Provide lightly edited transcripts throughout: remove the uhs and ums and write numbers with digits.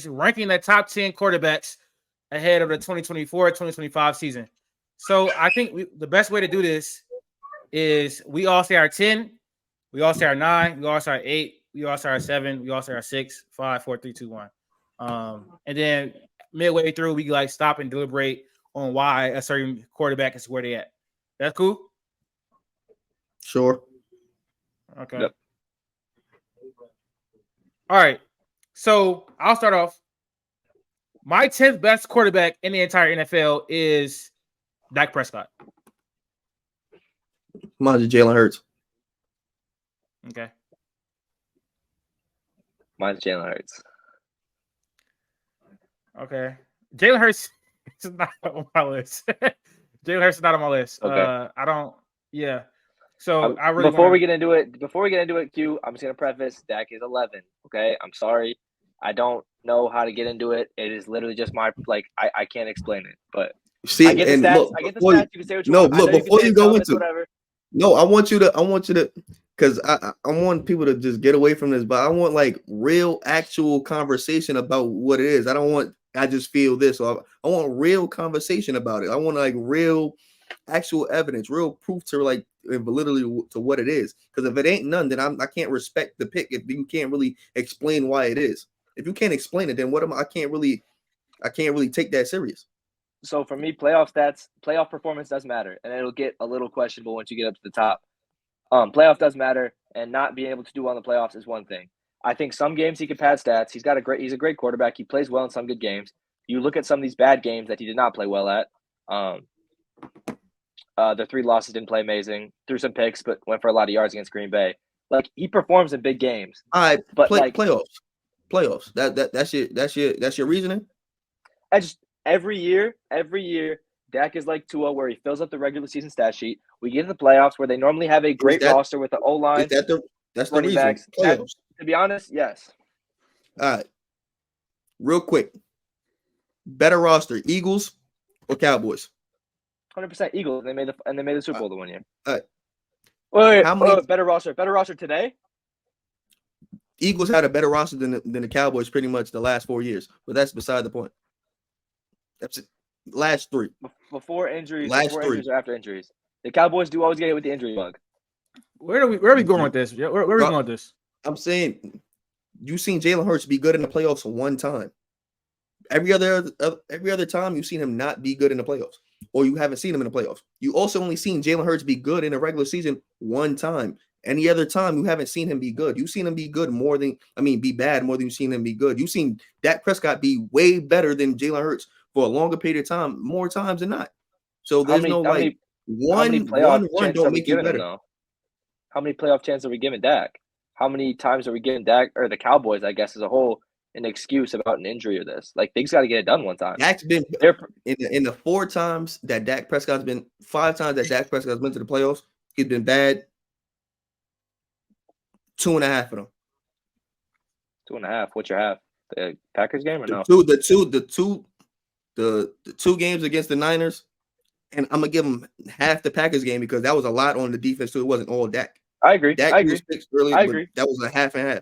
is ranking the top 10 quarterbacks ahead of the 2024-2025 season. So I think the best way to do this is we all say our 10, we all say our 9, we all say our 8, we all say our 7, we all say our 6, 5, 4, 3, 2, 1. And then midway through, we like stop and deliberate on why a certain quarterback is where they at. That's cool? Sure. Okay. Yep. All right. So I'll start off. My 10th best quarterback in the entire NFL is Dak Prescott. Mine's Jalen Hurts. Okay. Mine's Jalen Hurts. Okay. Jalen Hurts is not on my list. Jalen Hurts is not on my list. Okay. I don't. Yeah. So before we get into it, Q, I'm just gonna preface Dak is 11. Okay, I'm sorry, I don't know how to get into it. It is literally just I can't explain it, but see, I get the stats. Look, I get the stats. You can say what you want. Look, before you go into whatever. No, I want you to, because I want people to just get away from this, but I want like real, actual conversation about what it is. I just feel this, or I want real conversation about it. I want like real, actual evidence, real proof to like validity to what it is. Because if it ain't none, then I can't respect the pick if you can't really explain why it is. If you can't explain it, then what am I can't really take that serious. So for me, playoff stats, playoff performance does matter, and it'll get a little questionable once you get up to the top. Playoff does matter, and not being able to do well in the playoffs is one thing. I think some games he can pad stats. He's a great quarterback. He plays well in some good games. You look at some of these bad games that he did not play well at. The 3 losses didn't play amazing. Threw some picks, but went for a lot of yards against Green Bay. Like he performs in big games. All right, but playoffs. That's your reasoning. I just every year, Dak is like Tua, where he fills up the regular season stat sheet. We get in the playoffs where they normally have a great roster with the O line. That's the reason. Backs. Playoffs. To be honest, yes. All right, real quick. Better roster, Eagles or Cowboys? 100% Eagles. They made the Super Bowl the 1 year. All right. Wait, better roster. Better roster today? Eagles had a better roster than the Cowboys pretty much the last 4 years, but that's beside the point. That's it. Last 3. Before injuries, injuries or after injuries. The Cowboys do always get hit with the injury bug. Where are we going with this? Where are we going with this? I'm saying you've seen Jalen Hurts be good in the playoffs one time. Every other time you've seen him not be good in the playoffs, or you haven't seen him in the playoffs. You also only seen Jalen Hurts be good in the regular season one time. Any other time you haven't seen him be good. You've seen him be good be bad more than you've seen him be good. You've seen Dak Prescott be way better than Jalen Hurts for a longer period of time, more times than not. So there's one run don't make you better. How many playoff chances are we giving Dak? How many times are we giving Dak or the Cowboys, I guess, as a whole, an excuse about an injury or this? Like they just got to get it done one time. Dak's been in the 4 times that Dak Prescott's been 5 times that Dak Prescott's been to the playoffs. He's been bad. 2.5 of them. 2.5. What's your half? The Packers game or no? The 2 games against the Niners, and I'm gonna give him half the Packers game because that was a lot on the defense too. It wasn't all Dak. I agree. Dak was fixed early, I agree. That was a half and half.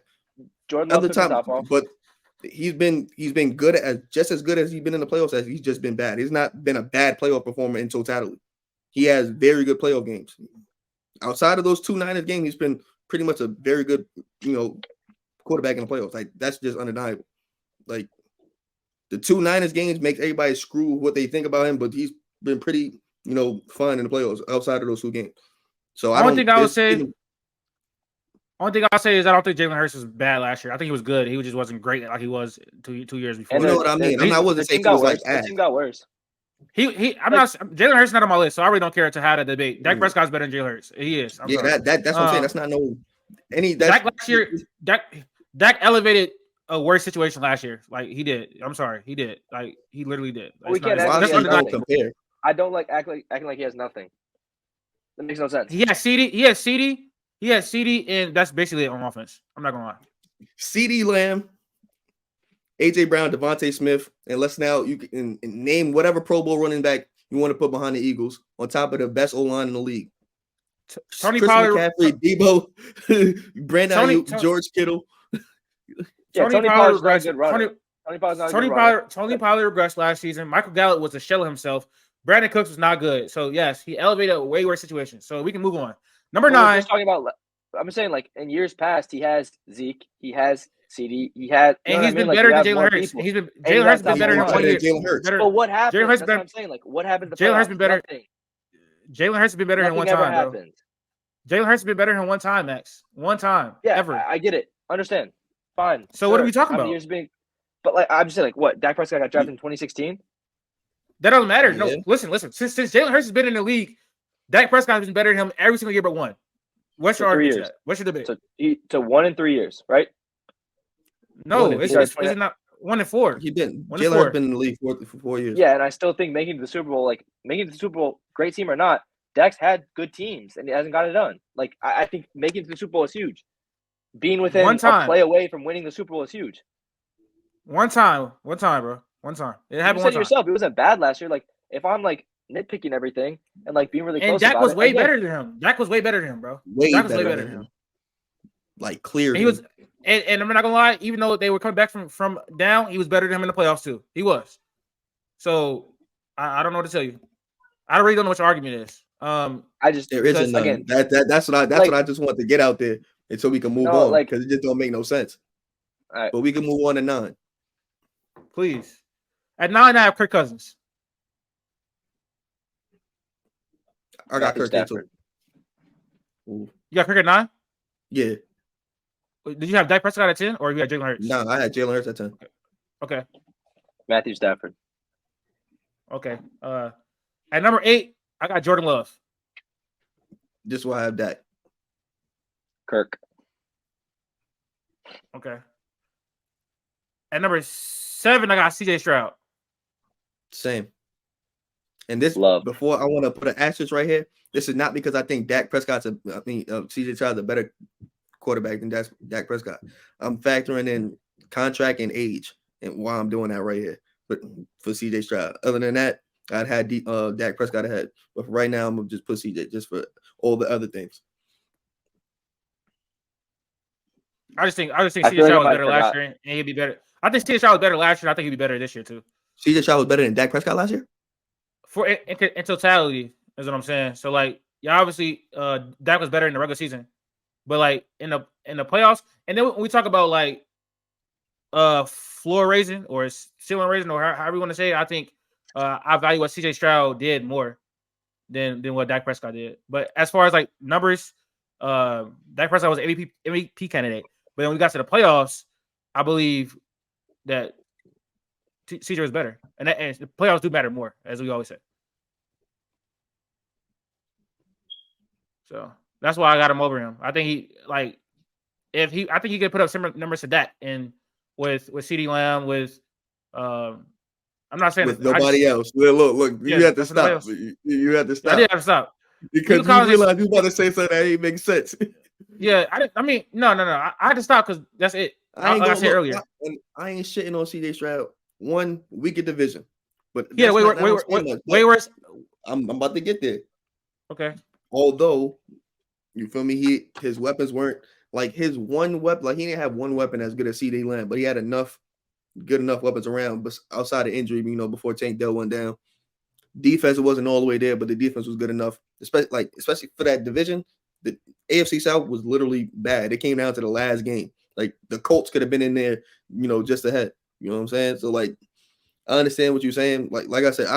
Jordan Love took the top off. But he's been good just as good as he's been in the playoffs as he's just been bad. He's not been a bad playoff performer in totality. He has very good playoff games. Outside of those 2 Niners games, he's been pretty much a very good, quarterback in the playoffs. Like that's just undeniable. Like the 2 Niners games makes everybody screw what they think about him, but he's been pretty, fine in the playoffs outside of those 2 games. So Only thing I'll say is I don't think Jalen Hurts was bad last year. I think he was good. He just wasn't great like he was two years before. You know what I mean? I wasn't saying he was like the team got worse. Jalen Hurts is not on my list, so I really don't care to have a debate. Dak Prescott's better than Jalen Hurts. He is. That's what I'm saying. That's not Dak last year. Dak elevated a worse situation last year. Like he did. I'm sorry, he did. Like he literally did. We can't compare. I don't like acting like he has nothing. That makes no sense. He has CD, and that's basically it on offense. I'm not gonna lie. CD Lamb, AJ Brown, Devontae Smith, and let's now you can name whatever Pro Bowl running back you want to put behind the Eagles on top of the best O-line in the league. Tony Chris Pollard, McCaffrey, Debo, Brandon Ayuk, George Kittle. Tony Pollard's a good runner. Tony Pollard's not a good runner. Tony Pollard regressed last season. Michael Gallup was a shell of himself. Brandon Cooks was not good. So yes, he elevated a way worse situation. So we can move on. Number But we're 9. just talking about. I'm saying like in years past, he has Zeke, he has CD, he had, And he's been better than Jalen Hurts. Jalen Hurts been better than him 20 years. Jalen Hurts. But what happened? Jalen Hurts That's what I'm saying. Like what happened to the Jalen Hurts playoffs? been better. Nothing. Jalen Hurts has been better than one Nothing ever time, bro. happened. Jalen Hurts has been better than one time, Max. One time, Yeah, ever. I get it. Understand. Fine. So what are we talking about? But like I'm just saying, like what? Dak Prescott got drafted in 2016. That doesn't matter. Yeah. No, listen. Since Jalen Hurts has been in the league, Dak Prescott has been better than him every single year but one. What's your argument? Years. What's your debate? So 1 in 3 years, right? No, it's not 1 in 4. Jalen has been in the league for 4 years. Yeah, and I still think making the Super Bowl, great team or not, Dak's had good teams and he hasn't got it done. Like I think making it to the Super Bowl is huge. Being within a play away from winning the Super Bowl is huge. One time, bro. One time. It happened you one said time. Yourself, it wasn't bad last year. Like if I'm like nitpicking everything and like being really close. And Dak was way better than him. Dak was way better than him, bro. Dak was way better than him. Like clearly. He was, and I'm not gonna lie. Even though they were coming back from down, he was better than him in the playoffs too. He was. So I don't know what to tell you. I really don't know what your argument is. There isn't none. Again, that's what I just want to get out there until we can move on because it just don't make no sense. All right. But we can move on to 9. Please. At 9, I have Kirk Cousins. I got Kirk Stafford. You got Kirk at 9? Yeah. Did you have Dak Prescott at 10 or you had Jalen Hurts? No, I had Jalen Hurts at 10. Okay. Matthew Stafford. Okay. At number 8, I got Jordan Love. Just why I have Dak. Kirk. Okay. At number 7, I got CJ Stroud. Same. And this Love. Before I want to put an asterisk right here. This is not because I think CJ Stroud's a better quarterback than Dak Prescott. I'm factoring in contract and age, and why I'm doing that right here. But for CJ Stroud, other than that, I'd had Dak Prescott ahead. But right now, I'm gonna just put CJ just for all the other things. I just think CJ Stroud was better last year, and he'd be better. I think CJ Stroud was better last year. I think he'd be better this year too. CJ Stroud was better than Dak Prescott last year. For in totality, is what I'm saying. So like, yeah, obviously, Dak was better in the regular season, but like in the playoffs, and then when we talk about like floor raising or ceiling raising or however you want to say it, I think I value what CJ Stroud did more than what Dak Prescott did. But as far as like numbers, Dak Prescott was an MVP candidate. But then when we got to the playoffs, I believe that CJ was better, and the playoffs do matter more, as we always say. So that's why I got him over him. I think I think he could put up similar numbers to Dak, and with CeeDee Lamb, with I'm not saying with nobody else. Look, yeah, you have to stop. You have to stop. I did have to stop because you realize you about to say something that ain't make sense. Yeah, I mean, no. I had to stop because that's it. I said earlier. I ain't shitting on CJ Stroud. One weaker division, but yeah, way worse. I'm about to get there. Okay. Although, you feel me? His weapons weren't like his one weapon. Like he didn't have one weapon as good as CeeDee Lamb, but he had good enough weapons around. But outside of injury, before Tank Dell went down, defense wasn't all the way there, but the defense was good enough. Especially for that division, the AFC South was literally bad. It came down to the last game. Like the Colts could have been in there, just ahead. You know what I'm saying? So like, I understand what you're saying. Like I said,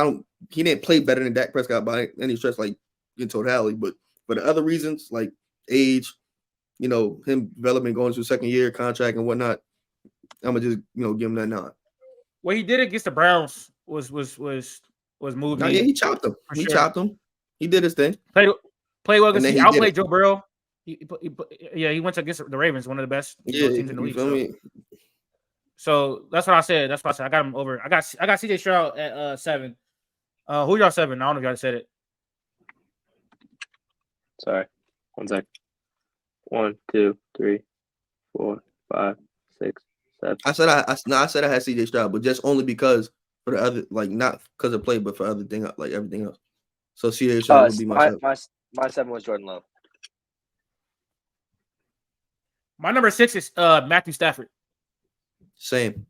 he didn't play better than Dak Prescott by any stretch, like in totality. But for the other reasons, like age, him development, going to second year contract and whatnot, I'm gonna just give him that nod. What he did against the Browns was moved. Yeah, he chopped him. Chopped him. He did his thing. Played well against. He outplayed Joe Burrow. He went against the Ravens, one of the best teams in the league. So that's what I said. That's what I said. I got him over. I got CJ Stroud at 7. Who y'all 7? I don't know if y'all said it. Sorry. 1 sec. 1, 2, 3, 4, 5, 6, 7. I said I had CJ Stroud, but just only because for the other, like not because of play, but for other thing, like everything else. So CJ Stroud would be my 7. My 7 was Jordan Love. My number 6 is Matthew Stafford. Same.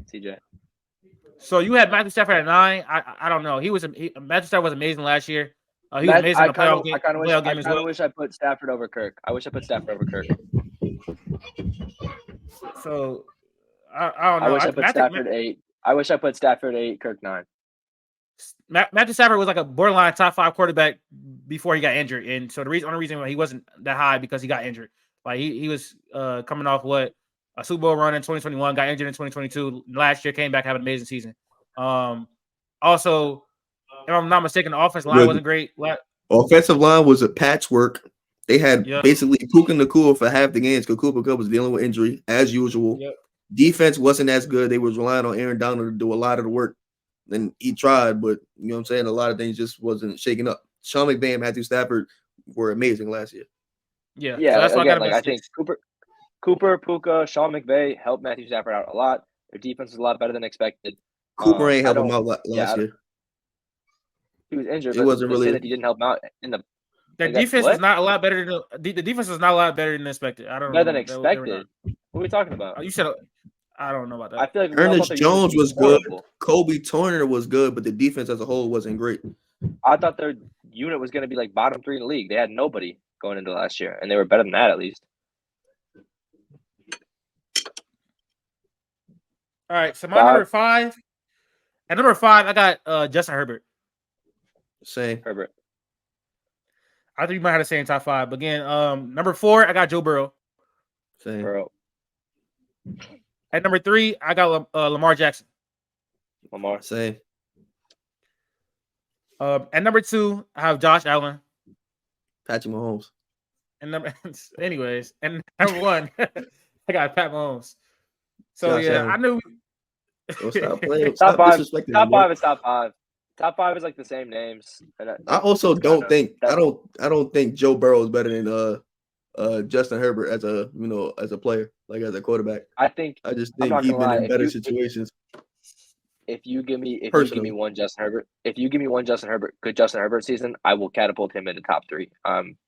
CJ. So you had Matthew Stafford at 9. I don't know. Matthew Stafford was amazing last year. He was amazing in the playoff game as well. Wish I put Stafford over Kirk. I wish I put Stafford over Kirk. So I don't know. I wish I put Stafford 8. I wish I put Stafford 8, Kirk 9. Matthew Stafford was like a borderline top 5 quarterback before he got injured, and so the only reason why he wasn't that high because he got injured. Like he was coming off a Super Bowl run in 2021, got injured in 2022. Last year came back, had an amazing season. Also, if I'm not mistaken, the offensive line wasn't great. Offensive line was a patchwork. They had basically Puka Nacua for half the games because Cooper Kupp was dealing with injury as usual. Yep. Defense wasn't as good. They was relying on Aaron Donald to do a lot of the work. And he tried, but you know what I'm saying? A lot of things just wasn't shaking up. Sean McVay and Matthew Stafford were amazing last year. Yeah. Yeah. So that's again, like I think Cooper, Puka, Sean McVay helped Matthew Stafford out a lot. Their defense was a lot better than expected. Cooper ain't help him out last year. He was injured. It wasn't really that he didn't help him out in the. Their defense was not a lot better than the defense was not a lot better than expected. I don't know. Better than expected. What are we talking about? You said I don't know about that. I feel like Ernest Jones was good. Kobe Turner was good, but the defense as a whole wasn't great. I thought their unit was going to be like bottom 3 in the league. They had nobody going into last year, and they were better than that at least. All right, so my number 5. At number 5, I got Justin Herbert. Same. Herbert. I think we might have the same top 5. But again, number 4, I got Joe Burrow. Same. Burrow. At number 3, I got Lamar Jackson. Lamar. Same. At number 2, I have Josh Allen. Patrick Mahomes. And number 1, I got Pat Mahomes. So Josh Allen. I knew. Stop playing. Top 5 is top 5. Top 5 is like the same names. I also don't think Joe Burrow is better than Justin Herbert as a player, like as a quarterback. I just think he's been in better situations. If you give me one Justin Herbert, good Justin Herbert season, I will catapult him into top 3.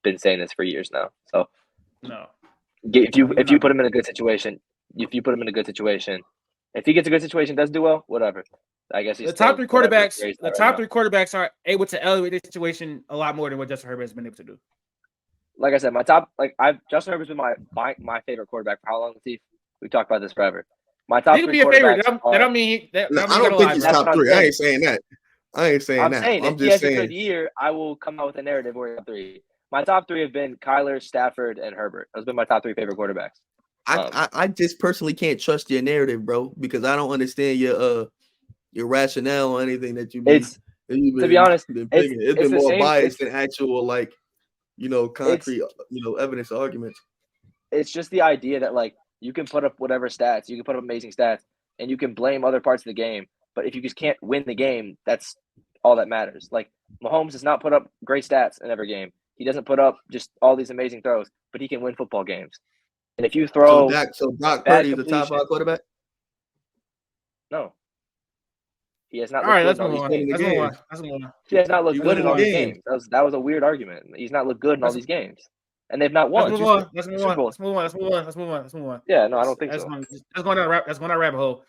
Been saying this for years now. So no, if you put him in a good situation, if he gets a good situation, doesn't do well, whatever. I guess he's the top 3 quarterbacks. The top 3 quarterbacks are able to elevate this situation a lot more than what Justin Herbert has been able to do. Like I said, Justin Herbert's been my favorite quarterback for how long, Latif? We talked about this forever. My top 3 quarterbacks. That don't mean that. I don't think he's top 3. I ain't saying that. I'm saying if he has a good year, I will come out with a narrative where top 3. My top 3 have been Kyler, Stafford, and Herbert. Those have been my top 3 favorite quarterbacks. I just personally can't trust your narrative, bro, because I don't understand your rationale or anything that you've been. To be honest, it's been more biased than actual concrete evidence arguments. It's just the idea that like you can put up whatever stats, you can put up amazing stats, and you can blame other parts of the game, but if you just can't win the game, that's all that matters. Like Mahomes does not put up great stats in every game. He doesn't put up just all these amazing throws, but he can win football games. And if you throw so Brock Purdy is the top 5 quarterback? No. He has not looked good. Let's move on. He has not looked good in all these games. That was a weird argument. He's not looked good in all these games. And they've not won. Let's move on. Yeah, no, I don't think so. Let's go down a rabbit hole.